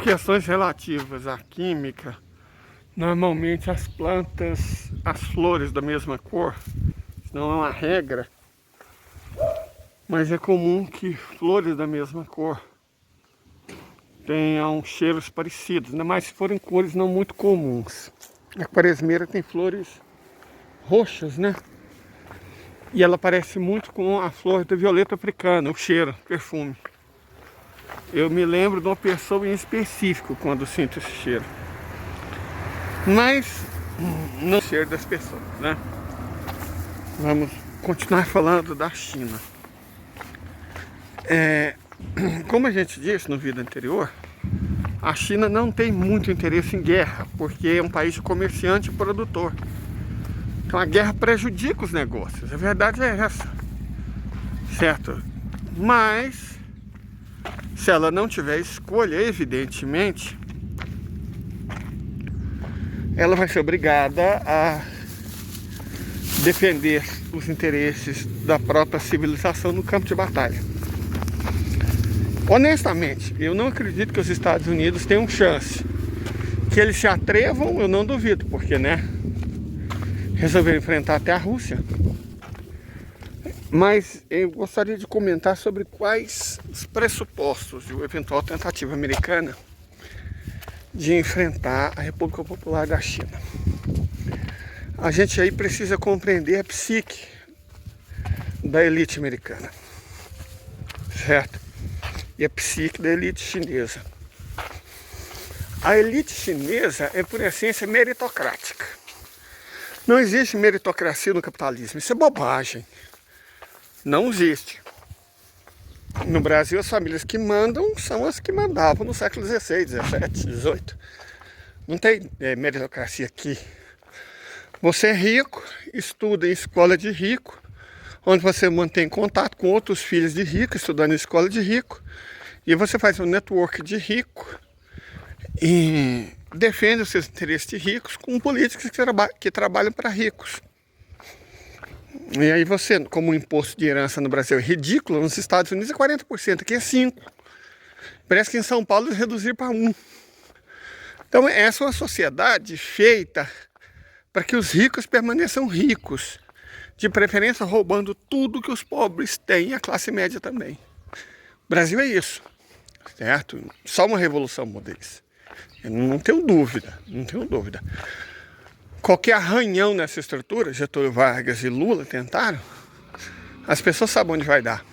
questões relativas à química, normalmente as plantas, as flores da mesma cor, não é uma regra, mas é comum que flores da mesma cor tenham cheiros parecidos, ainda mais se forem cores não muito comuns. A quaresmeira tem flores roxas, né? E ela parece muito com a flor da violeta africana, o cheiro, o perfume. Eu me lembro de uma pessoa em específico quando sinto esse cheiro. Mas não cheiro das pessoas, né? Vamos continuar falando da China. Como a gente disse no vídeo anterior, a China não tem muito interesse em guerra, porque é um país de comerciante e produtor. Então a guerra prejudica os negócios, a verdade é essa, certo? Mas se ela não tiver escolha, evidentemente, ela vai ser obrigada a defender os interesses da própria civilização no campo de batalha. Honestamente, eu não acredito que os Estados Unidos tenham chance. Que eles se atrevam, eu não duvido, porque, né, resolveram enfrentar até a Rússia. Mas eu gostaria de comentar sobre quais os pressupostos de uma eventual tentativa americana de enfrentar a República Popular da China. A gente aí precisa compreender a psique da elite americana, certo? E a psique da elite chinesa. A elite chinesa é, por essência, meritocrática. Não existe meritocracia no capitalismo, isso é bobagem. Não existe. No Brasil, as famílias que mandam são as que mandavam no século XVI, XVII, XVIII. Não tem meritocracia aqui. Você é rico, estuda em escola de rico, onde você mantém contato com outros filhos de rico, estudando em escola de rico, e você faz um network de rico e defende os seus interesses de ricos com políticos que trabalham para ricos. E aí você, como o imposto de herança no Brasil é ridículo, nos Estados Unidos é 40%, aqui é 5%. Parece que em São Paulo eles reduziram para 1%. Então essa é uma sociedade feita para que os ricos permaneçam ricos, de preferência roubando tudo que os pobres têm e a classe média também. O Brasil é isso, certo? Só uma revolução muda isso. Eu não tenho dúvida, não tenho dúvida. Qualquer arranhão nessa estrutura, Getúlio Vargas e Lula tentaram, as pessoas sabem onde vai dar.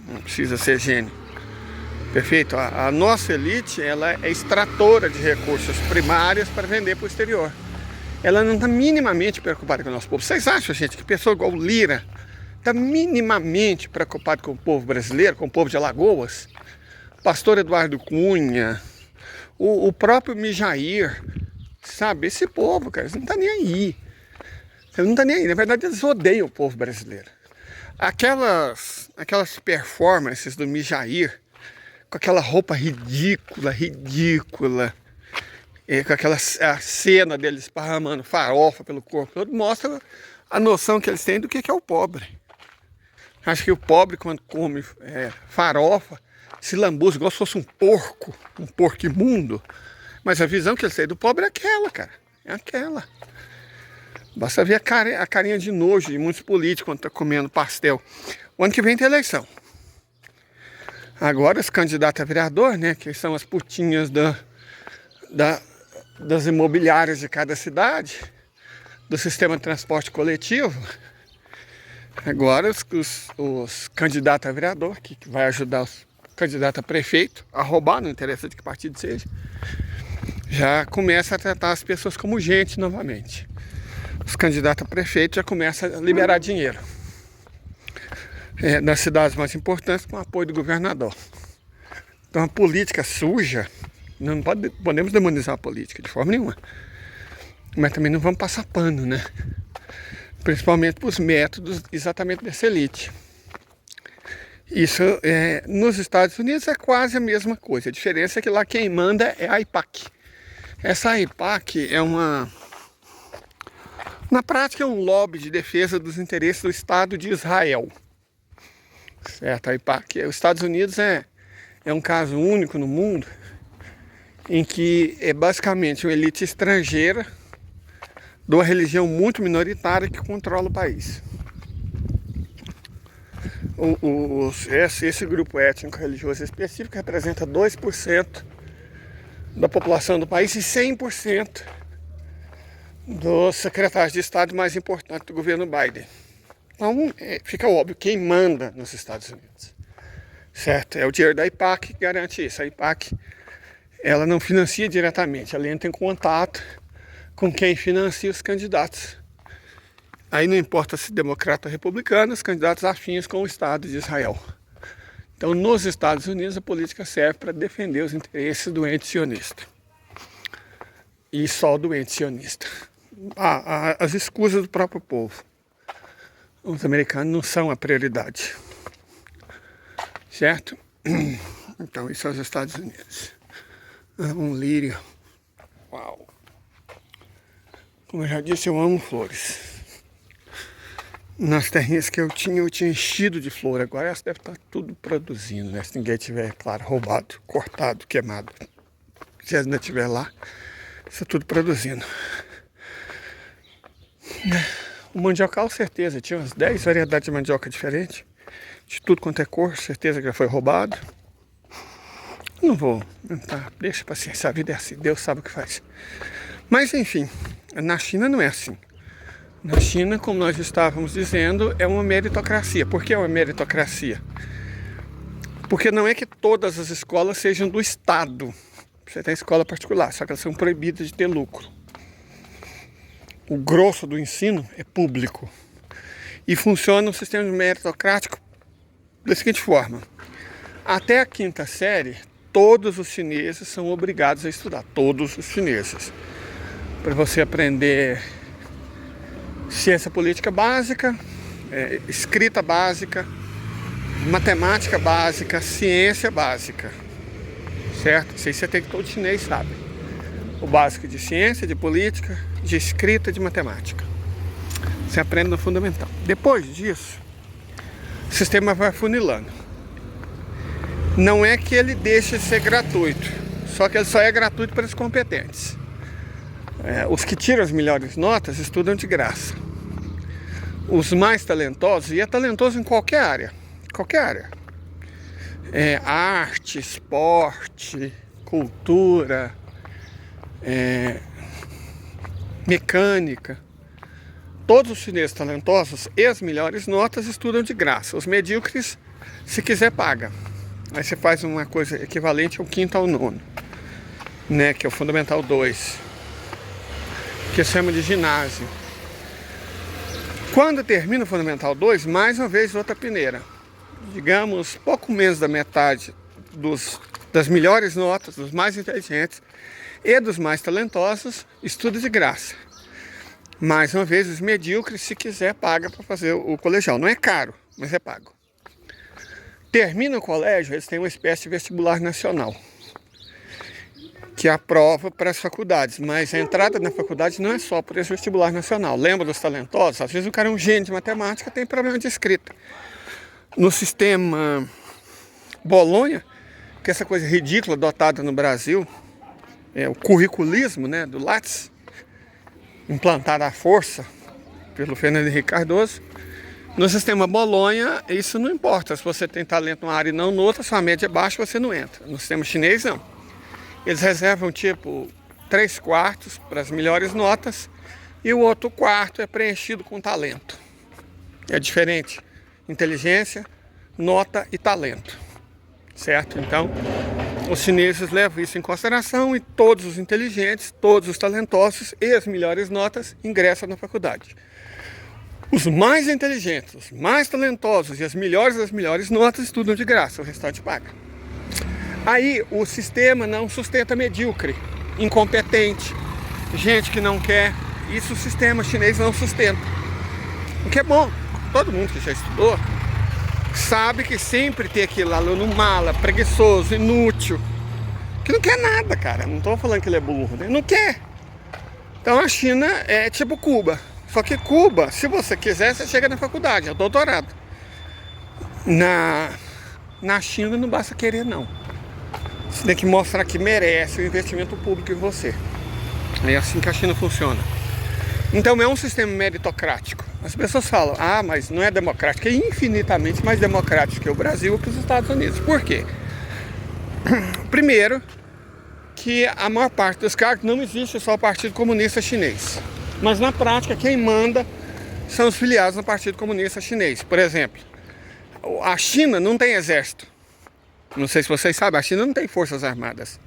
Não precisa ser gênio. Perfeito? A nossa elite, ela é extratora de recursos primários para vender para o exterior. Ela não está minimamente preocupada com o nosso povo. Vocês acham, gente, que pessoa igual Lira está minimamente preocupada com o povo brasileiro, com o povo de Alagoas? Pastor Eduardo Cunha, o próprio Mijair, sabe? Esse povo, cara, eles não estão nem aí. Eles não estão nem aí. Na verdade, eles odeiam o povo brasileiro. Aquelas performances do Mijair, com aquela roupa ridícula, com aquela cena deles esparramando farofa pelo corpo todo, mostra a noção que eles têm do que é o pobre. Acho que o pobre, quando come farofa, se lambuza igual se fosse um porco imundo. Mas a visão que eles têm do pobre é aquela, cara. É aquela. Basta ver a carinha de nojo de muitos políticos quando estão comendo pastel. O ano que vem tem eleição. Agora os candidatos a vereador, né, que são as putinhas das imobiliárias de cada cidade, do sistema de transporte coletivo. Agora os candidatos a vereador, que vai ajudar os candidatos a prefeito a roubar, não interessa de que partido seja, já começa a tratar as pessoas como gente novamente. Os candidatos a prefeito já começam a liberar dinheiro nas cidades mais importantes com o apoio do governador. Então a política suja, não podemos demonizar a política de forma nenhuma, mas também não vamos passar pano, né? Principalmente para os métodos exatamente dessa elite. Isso nos Estados Unidos é quase a mesma coisa. A diferença é que lá quem manda é a AIPAC. Essa AIPAC na prática é um lobby de defesa dos interesses do Estado de Israel. Certo? A AIPAC. Os Estados Unidos é um caso único no mundo em que é basicamente uma elite estrangeira de uma religião muito minoritária que controla o país. Esse grupo étnico religioso específico representa 2% da população do país e 100% dos secretários de Estado mais importantes do governo Biden. Então, fica óbvio quem manda nos Estados Unidos, certo? É o dinheiro da AIPAC que garante isso. A AIPAC, ela não financia diretamente, ela entra em contato com quem financia os candidatos. Aí não importa se democrata ou republicano, os candidatos afins com o Estado de Israel. Então, nos Estados Unidos, a política serve para defender os interesses do ente sionista. E só do ente sionista. As escusas do próprio povo. Os americanos não são a prioridade. Certo? Então, isso é os Estados Unidos. Um lírio. Uau! Como eu já disse, eu amo flores. Nas terrinhas que eu tinha enchido de flor. Agora elas devem estar tudo produzindo, né? Se ninguém tiver, claro, roubado, cortado, queimado. Se elas ainda estiver lá, está tudo produzindo. O mandiocal, certeza, tinha umas 10 variedades de mandioca diferentes. De tudo quanto é cor, certeza que já foi roubado. Não vou, tá? Deixa paciência, a vida é assim, Deus sabe o que faz. Mas enfim, na China não é assim. Na China, como nós estávamos dizendo, é uma meritocracia. Por que é uma meritocracia? Porque não é que todas as escolas sejam do Estado. Você tem escola particular, só que elas são proibidas de ter lucro. O grosso do ensino é público. E funciona um sistema meritocrático da seguinte forma. Até a 5ª série, todos os chineses são obrigados a estudar. Todos os chineses. Para você aprender ciência política básica, escrita básica, matemática básica, ciência básica, certo? Isso aí você tem que todo chinês sabe. O básico de ciência, de política, de escrita, de matemática. Você aprende no fundamental. Depois disso, o sistema vai funilando. Não é que ele deixe de ser gratuito, só que ele só é gratuito para os competentes. Os que tiram as melhores notas estudam de graça. Os mais talentosos, e é talentoso em qualquer área, arte, esporte, cultura, mecânica. Todos os chineses talentosos e as melhores notas estudam de graça. Os medíocres, se quiser, paga. Aí você faz uma coisa equivalente ao 5º ao 9º, né, que é o Fundamental 2. Que se chama de ginásio. Quando termina o Fundamental 2, mais uma vez outra peneira. Digamos, pouco menos da metade das melhores notas, dos mais inteligentes e dos mais talentosos, estuda de graça. Mais uma vez, os medíocres, se quiser, paga para fazer o colegial. Não é caro, mas é pago. Termina o colégio, eles têm uma espécie de vestibular nacional, que é a prova para as faculdades, mas a entrada na faculdade não é só por esse vestibular nacional. Lembra dos talentosos? Às vezes o cara é um gênio de matemática, tem problema de escrita. No sistema Bolonha, que é essa coisa ridícula adotada no Brasil, o curriculismo, né, do Lattes, implantado à força pelo Fernando Henrique Cardoso. No sistema Bolonha, isso não importa. Se você tem talento numa área e não noutra, sua média é baixa, você não entra. No sistema chinês, não. Eles reservam tipo 3/4 para as melhores notas e o outro quarto é preenchido com talento. É diferente. Inteligência, nota e talento. Certo? Então, os chineses levam isso em consideração e todos os inteligentes, todos os talentosos e as melhores notas ingressam na faculdade. Os mais inteligentes, os mais talentosos e as melhores das melhores notas estudam de graça, o restante paga. Aí o sistema não sustenta medíocre, incompetente, gente que não quer. Isso o sistema chinês não sustenta. O que é bom, todo mundo que já estudou sabe que sempre tem aquele aluno mala, preguiçoso, inútil, que não quer nada, cara. Não estou falando que ele é burro, né? Não quer. Então a China é tipo Cuba. Só que Cuba, se você quiser, você chega na faculdade, é doutorado. Na China não basta querer, não. Você tem que mostrar que merece o investimento público em você. É assim que a China funciona. Então é um sistema meritocrático. As pessoas falam, ah, mas não é democrático. É infinitamente mais democrático que o Brasil ou que os Estados Unidos. Por quê? Primeiro, que a maior parte dos cargos não existe só o Partido Comunista Chinês. Mas na prática, quem manda são os filiados no Partido Comunista Chinês. Por exemplo, a China não tem exército. Não sei se vocês sabem, a China não tem forças armadas.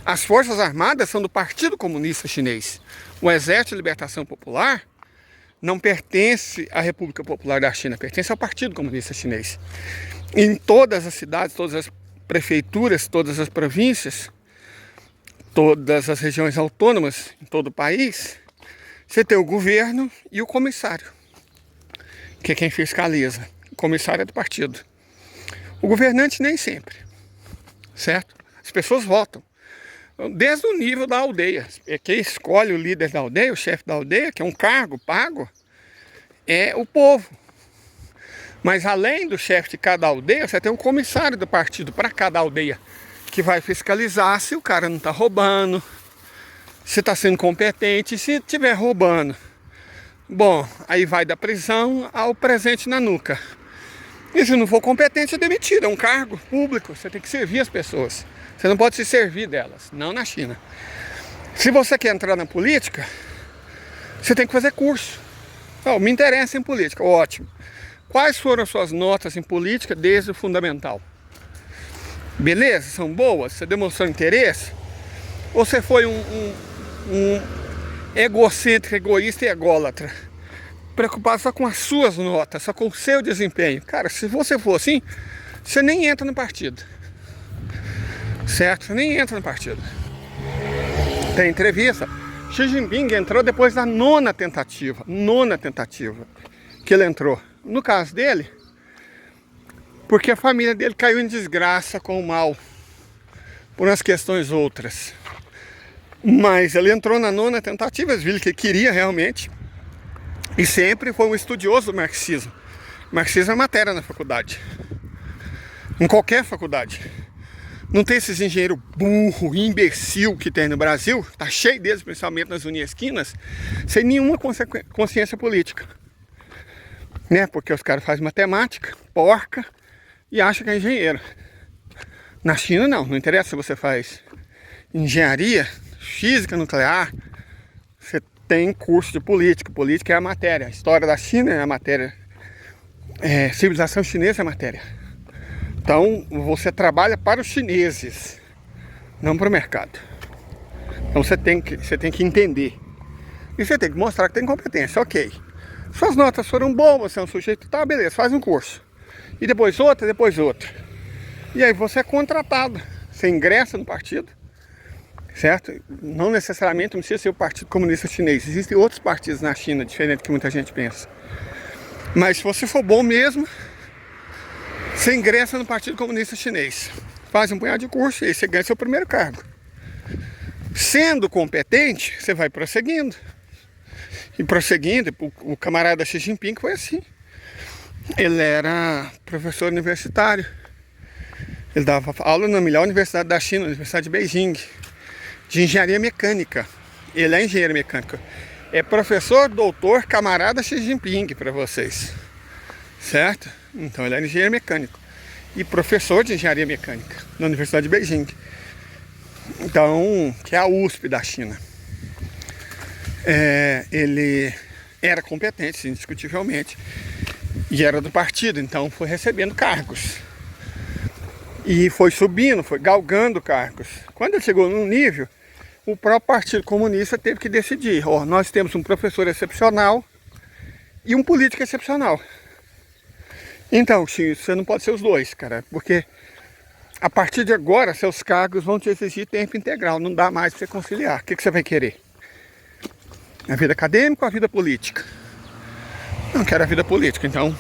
As forças armadas são do Partido Comunista Chinês. O Exército de Libertação Popular não pertence à República Popular da China, pertence ao Partido Comunista Chinês. Em todas as cidades, todas as prefeituras, todas as províncias, todas as regiões autônomas em todo o país, você tem o governo e o comissário, que é quem fiscaliza. O comissário é do partido. O governante nem sempre, certo? As pessoas votam. Desde o nível da aldeia. Quem escolhe o líder da aldeia, o chefe da aldeia, que é um cargo pago, é o povo. Mas além do chefe de cada aldeia, você tem um comissário do partido para cada aldeia, que vai fiscalizar se o cara não está roubando, se está sendo competente, e se estiver roubando. Bom, aí vai da prisão ao presente na nuca. E se não for competente, é demitido. É um cargo público, você tem que servir as pessoas. Você não pode se servir delas, não na China. Se você quer entrar na política, você tem que fazer curso. Oh, me interessa em política, ótimo. Quais foram as suas notas em política desde o fundamental? Beleza? São boas? Você demonstrou interesse? Ou você foi um egocêntrico, egoísta e ególatra? Preocupado só com as suas notas, só com o seu desempenho. Cara, se você for assim, você nem entra no partido. Certo? Você nem entra no partido. Tem entrevista. Xi Jinping entrou depois da nona tentativa que ele entrou. No caso dele, porque a família dele caiu em desgraça com o mal, por umas questões outras. Mas ele entrou na nona tentativa, viu que queria realmente. E sempre foi um estudioso do marxismo. Marxismo é matéria na faculdade. Em qualquer faculdade. Não tem esses engenheiros burro, imbecil que tem no Brasil. Tá cheio deles, principalmente nas Unesquinas, sem nenhuma consciência política. Né? Porque os caras fazem matemática, porca, e acham que é engenheiro. Na China não interessa se você faz engenharia, física nuclear, você tem curso de política. Política é a matéria. A história da China é a matéria. Civilização chinesa é a matéria. Então você trabalha para os chineses, não para o mercado. Então você tem que entender. E você tem que mostrar que tem competência. Ok. Suas notas foram boas, você é um sujeito, tá, beleza, faz um curso. E depois outra, depois outra. E aí você é contratado. Você ingressa no partido. Certo? Não necessariamente não precisa ser o Partido Comunista Chinês. Existem outros partidos na China, diferente do que muita gente pensa. Mas se você for bom mesmo, você ingressa no Partido Comunista Chinês. Faz um punhado de curso e aí você ganha seu primeiro cargo. Sendo competente, você vai prosseguindo. E prosseguindo, o camarada Xi Jinping foi assim. Ele era professor universitário. Ele dava aula na melhor universidade da China, a Universidade de Beijing, de engenharia mecânica. Ele é engenheiro mecânico. É professor, doutor, camarada Xi Jinping para vocês. Certo? Então ele é engenheiro mecânico. E professor de engenharia mecânica na Universidade de Beijing. Então, que é a USP da China. Ele era competente, indiscutivelmente. E era do partido, então foi recebendo cargos. E foi subindo, foi galgando cargos. Quando ele chegou num nível, o próprio Partido Comunista teve que decidir. Nós temos um professor excepcional e um político excepcional. Então, você não pode ser os dois, cara. Porque a partir de agora, seus cargos vão te exigir tempo integral. Não dá mais para você conciliar. O que você vai querer? A vida acadêmica ou a vida política? Não quero a vida política, então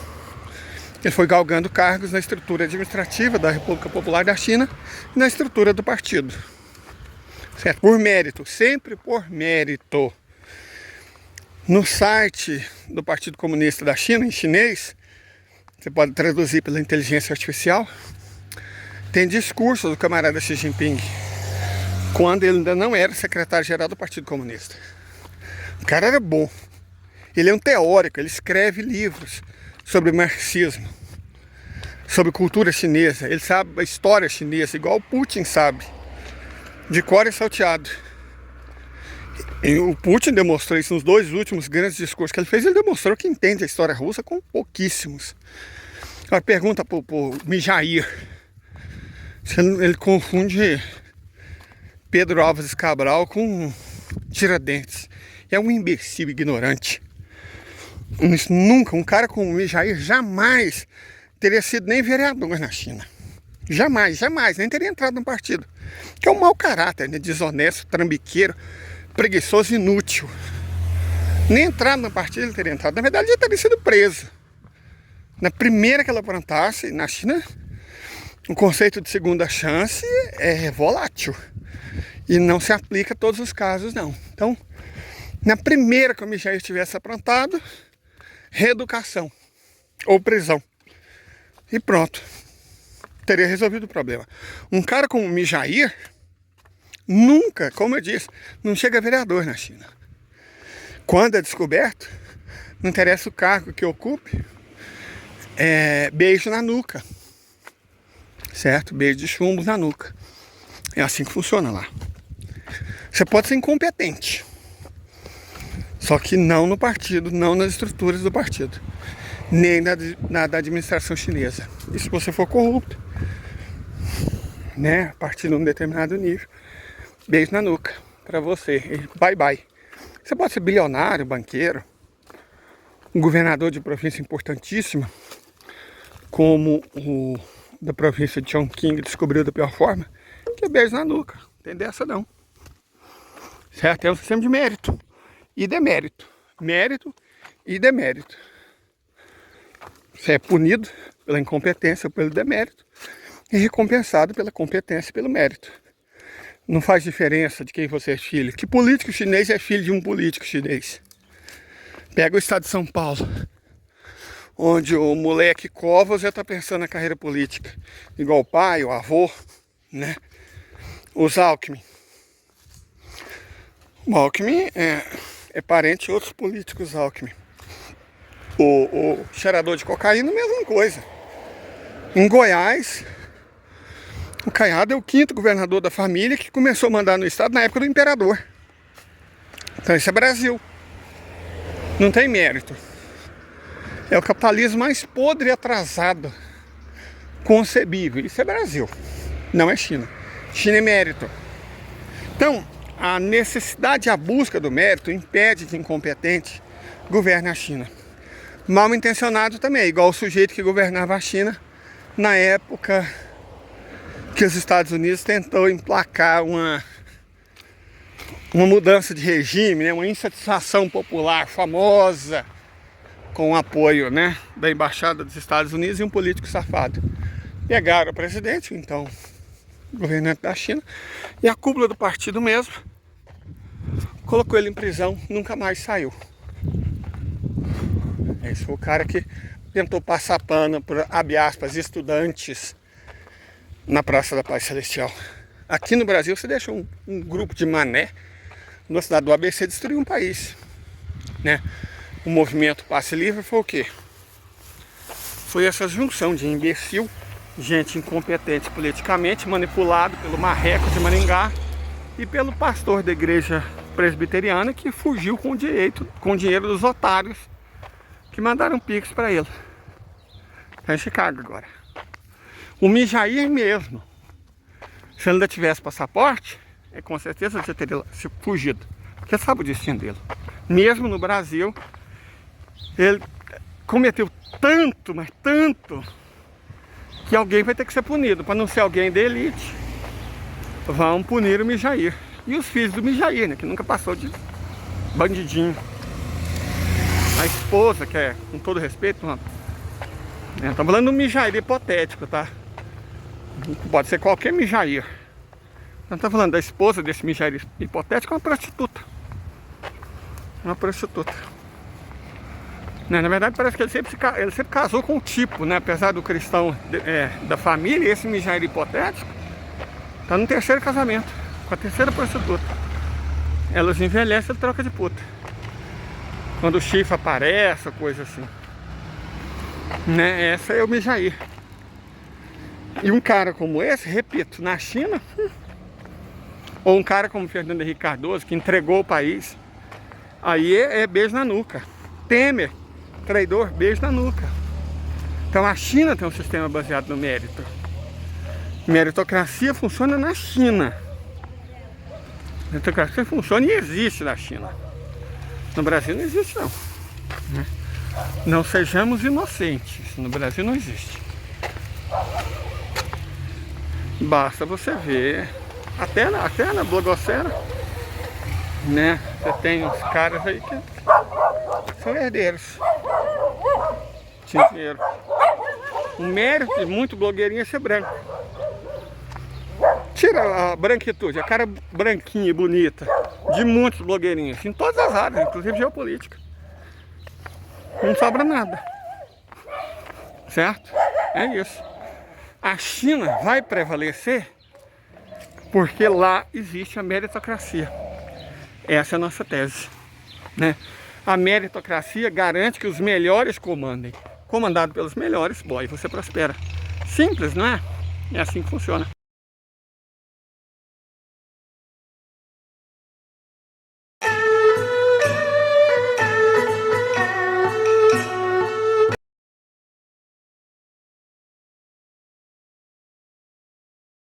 ele foi galgando cargos na estrutura administrativa da República Popular da China e na estrutura do partido. Certo? Por mérito, sempre por mérito. No site do Partido Comunista da China, em chinês, você pode traduzir pela inteligência artificial, Tem discurso do camarada Xi Jinping, quando ele ainda não era secretário-geral do Partido Comunista. O cara era bom. Ele é um teórico, ele escreve livros sobre marxismo, sobre cultura chinesa. Ele sabe a história chinesa, igual o Putin sabe, de cor e salteado. E o Putin demonstrou isso nos 2 últimos grandes discursos que ele fez. Ele demonstrou que entende a história russa com pouquíssimos. Agora pergunta pro Mijaír, se ele confunde Pedro Álvares Cabral com Tiradentes. É um imbecil ignorante. Isso nunca, um cara como o Mijaír jamais teria sido nem vereador na China. Jamais, nem teria entrado no partido. Que é um mau caráter, né? Desonesto, trambiqueiro, preguiçoso, inútil. Nem entrado no partido ele teria entrado. Na verdade, ele teria sido preso. Na primeira que ela plantasse, na China, o conceito de segunda chance é volátil. E não se aplica a todos os casos, não. Então, na primeira que o Mijaír tivesse aprontado, reeducação ou prisão. E pronto. Teria resolvido o problema. Um cara como o Mijaír nunca, como eu disse, não chega a vereador na China. Quando é descoberto, não interessa o cargo que ocupe, beijo na nuca. Certo? Beijo de chumbo na nuca. É assim que funciona lá. Você pode ser incompetente, só que não no partido, não nas estruturas do partido, nem na da administração chinesa. E se você for corrupto, né, a partir de um determinado nível, beijo na nuca para você, e bye bye. Você pode ser bilionário, banqueiro, um governador de província importantíssima, como o da província de Chongqing descobriu da pior forma, que é beijo na nuca. Não tem dessa não. Certo? É um sistema de mérito e demérito. Mérito e demérito. Você é punido pela incompetência ou pelo demérito e recompensado pela competência e pelo mérito. Não faz diferença de quem você é filho. Que político chinês é filho de um político chinês? Pega o estado de São Paulo, onde o moleque cova já está pensando na carreira política, igual o pai, o avô, né? Os Alckmin. O Alckmin é parente de outros políticos Alckmin. O cheirador de cocaína, mesma coisa. Em Goiás, o Caiado é o 5º governador da família que começou a mandar no estado na época do imperador. Então isso é Brasil. Não tem mérito. É o capitalismo mais podre e atrasado concebível. Isso é Brasil, não é China. China é mérito. Então, a necessidade e a busca do mérito impede que incompetente governe a China. Mal intencionado também, igual o sujeito que governava a China na época que os Estados Unidos tentou emplacar uma mudança de regime, né? Uma insatisfação popular famosa, com o apoio, né, da Embaixada dos Estados Unidos e um político safado. Pegaram o presidente, então governante da China, e a cúpula do partido mesmo colocou ele em prisão, nunca mais saiu. Esse foi o cara que tentou passar pano por, abre aspas, estudantes na Praça da Paz Celestial. Aqui no Brasil você deixa um grupo de mané na cidade do ABC destruir um país, né? O movimento Passe Livre foi o quê? Foi essa junção de imbecil, gente incompetente politicamente, manipulado pelo marreco de Maringá e pelo pastor da igreja presbiteriana que fugiu com o dinheiro dos otários que mandaram pix para ele. Está em Chicago agora. O Mijaír mesmo, se ele ainda tivesse passaporte, com certeza já teria fugido, porque sabe o destino dele. Mesmo no Brasil, ele cometeu tanto, mas tanto, que alguém vai ter que ser punido. Para não ser alguém da elite, vão punir o Mijaír. E os filhos do Mijaír, né, que nunca passou de bandidinho. A esposa, que é, com todo respeito, estamos falando de um Mijaír hipotético, tá? Pode ser qualquer Mijaír. Não estamos falando da esposa desse Mijaír hipotético, uma prostituta. Uma prostituta. Né? Na verdade, parece que ele sempre casou com o tipo, né? Apesar do cristão da família, esse miséria hipotético, tá no terceiro casamento, com a terceira prostituta. Elas envelhecem e troca de puta. Quando o chifre aparece, coisa assim. Né? Essa é o Mijair. E um cara como esse, repito, na China, ou um cara como Fernando Henrique Cardoso, que entregou o país, aí é beijo na nuca. Temer, traidor, beijo na nuca. Então a China tem um sistema baseado no mérito. Meritocracia funciona na China. Meritocracia funciona e existe na China. No Brasil não existe não. Não sejamos inocentes. No Brasil não existe. Basta você ver. Até na blogosfera, né? Você tem uns caras aí que são herdeiros. Tinha dinheiro. O mérito de muito blogueirinho é ser branco. Tira a branquitude, a cara branquinha e bonita de muitos blogueirinhos, em todas as áreas, inclusive geopolítica. Não sobra nada. Certo? É isso. A China vai prevalecer porque lá existe a meritocracia. Essa é a nossa tese, né? A meritocracia garante que os melhores comandem. Comandado pelos melhores, boy, você prospera. Simples, não é? É assim que funciona.